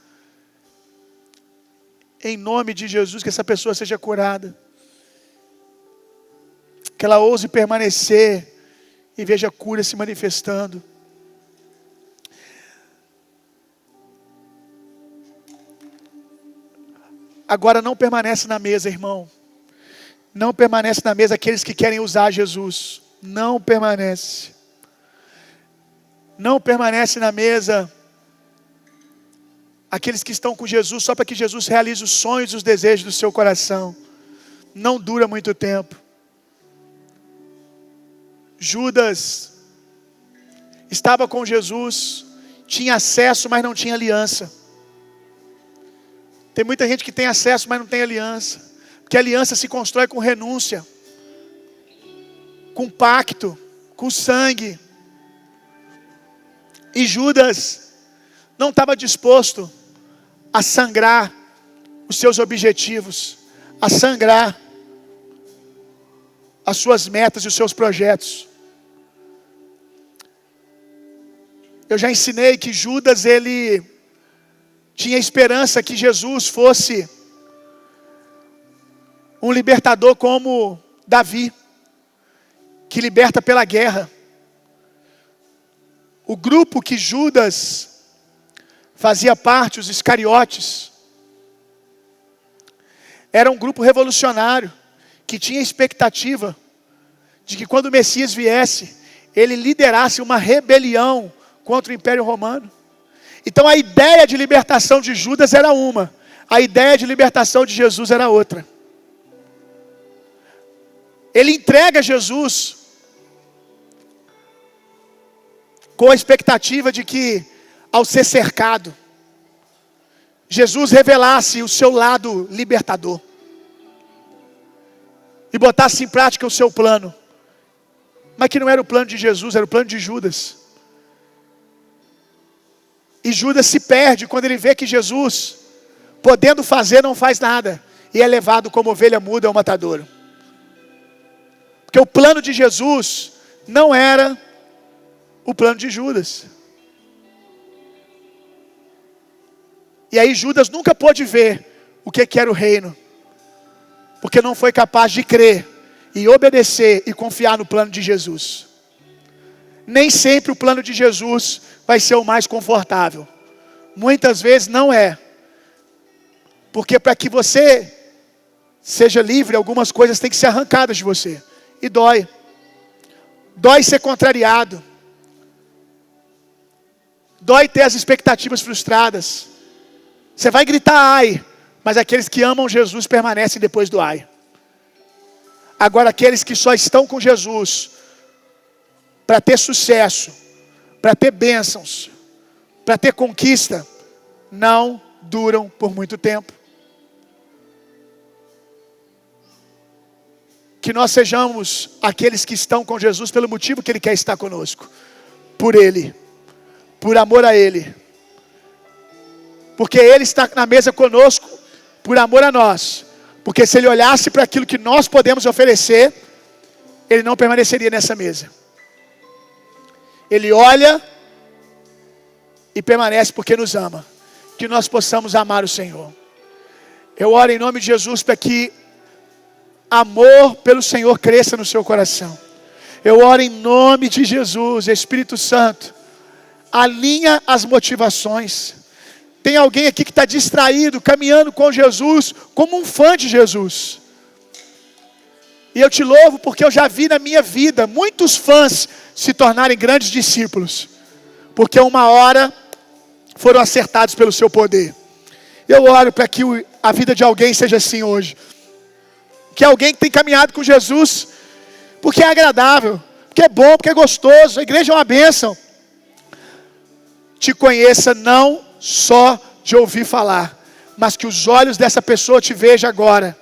em nome de Jesus, que essa pessoa seja curada. Que ela ouse permanecer e veja a cura se manifestando. Agora não permanece na mesa, irmão. Não permanece na mesa aqueles que querem usar Jesus. Não permanece. Não permanece na mesa aqueles que estão com Jesus só para que Jesus realize os sonhos e os desejos do seu coração. Não dura muito tempo. Judas estava com Jesus, tinha acesso, mas não tinha aliança. Tem muita gente que tem acesso, mas não tem aliança. Porque a aliança se constrói com renúncia, com pacto, com sangue. E Judas não estava disposto a sangrar os seus objetivos, a sangrar as suas metas e os seus projetos. Eu já ensinei que Judas, ele tinha esperança que Jesus fosse um libertador como Davi, que liberta pela guerra. O grupo que Judas fazia parte, os Iscariotes. Era um grupo revolucionário, que tinha expectativa de que quando o Messias viesse, ele liderasse uma rebelião contra o Império Romano. Então a ideia de libertação de Judas era uma, a ideia de libertação de Jesus era outra. Ele entrega Jesus com a expectativa de que, ao ser cercado, Jesus revelasse o seu lado libertador e botasse em prática o seu plano. Mas que não era o plano de Jesus, era o plano de Judas. E Judas se perde quando ele vê que Jesus, podendo fazer, não faz nada, e é levado como ovelha muda ao matadouro. Porque o plano de Jesus não era o plano de Judas. E aí Judas nunca pôde ver o que era o reino, porque não foi capaz de crer e obedecer e confiar no plano de Jesus. Nem sempre o plano de Jesus vai ser o mais confortável. Muitas vezes não é. Porque para que você seja livre, algumas coisas têm que ser arrancadas de você. E dói. Dói ser contrariado. Dói ter as expectativas frustradas. Você vai gritar ai, mas aqueles que amam Jesus permanecem depois do ai. Agora aqueles que só estão com Jesus para ter sucesso, para ter bênçãos, para ter conquista, não duram por muito tempo. Que nós sejamos aqueles que estão com Jesus pelo motivo que Ele quer estar conosco. Por Ele, por amor a Ele. Porque Ele está na mesa conosco por amor a nós. Porque se Ele olhasse para aquilo que nós podemos oferecer, Ele não permaneceria nessa mesa. Ele olha e permanece porque nos ama. Que nós possamos amar o Senhor. Eu oro em nome de Jesus para que amor pelo Senhor cresça no seu coração. Eu oro em nome de Jesus, Espírito Santo, alinha as motivações. Tem alguém aqui que está distraído, caminhando com Jesus, como um fã de Jesus. E eu te louvo porque eu já vi na minha vida muitos fãs se tornarem grandes discípulos. Porque uma hora foram acertados pelo seu poder. Eu oro para que a vida de alguém seja assim hoje. Que alguém que tem caminhado com Jesus, porque é agradável, porque é bom, porque é gostoso, a igreja é uma bênção. Te conheça não só de ouvir falar, mas que os olhos dessa pessoa te vejam agora.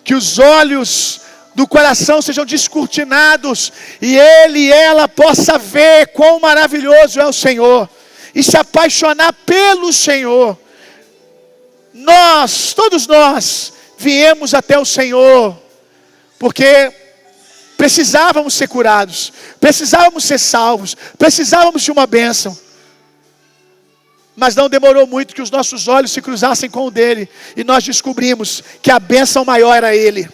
Que os olhos do coração sejam descortinados e ele e ela possa ver quão maravilhoso é o Senhor e se apaixonar pelo Senhor. Todos nós viemos até o Senhor porque precisávamos ser curados, precisávamos ser salvos, precisávamos de uma bênção. Mas não demorou muito que os nossos olhos se cruzassem com o dele e nós descobrimos que a bênção maior era ele.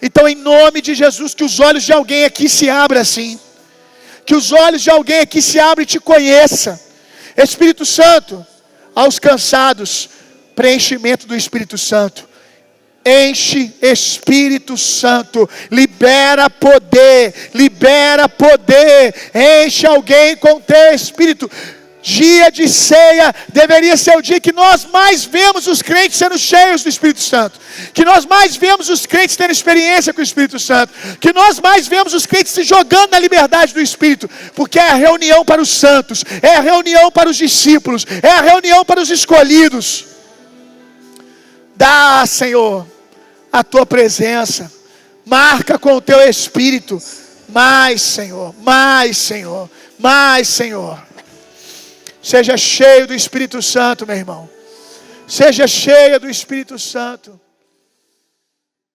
Então, em nome de Jesus, que os olhos de alguém aqui se abram assim. Que os olhos de alguém aqui se abram e te conheça. Espírito Santo, aos cansados, preenchimento do Espírito Santo. Enche Espírito Santo, libera poder, enche alguém com teu Espírito. Dia de ceia deveria ser o dia que nós mais vemos os crentes sendo cheios do Espírito Santo. Que nós mais vemos os crentes tendo experiência com o Espírito Santo. Que nós mais vemos os crentes se jogando na liberdade do Espírito. Porque é a reunião para os santos, é a reunião para os discípulos, é a reunião para os escolhidos. Dá, Senhor, a Tua presença. Marca com o Teu Espírito. Mais, Senhor, mais, Senhor, mais, Senhor. Seja cheio do Espírito Santo, meu irmão. Seja cheia do Espírito Santo.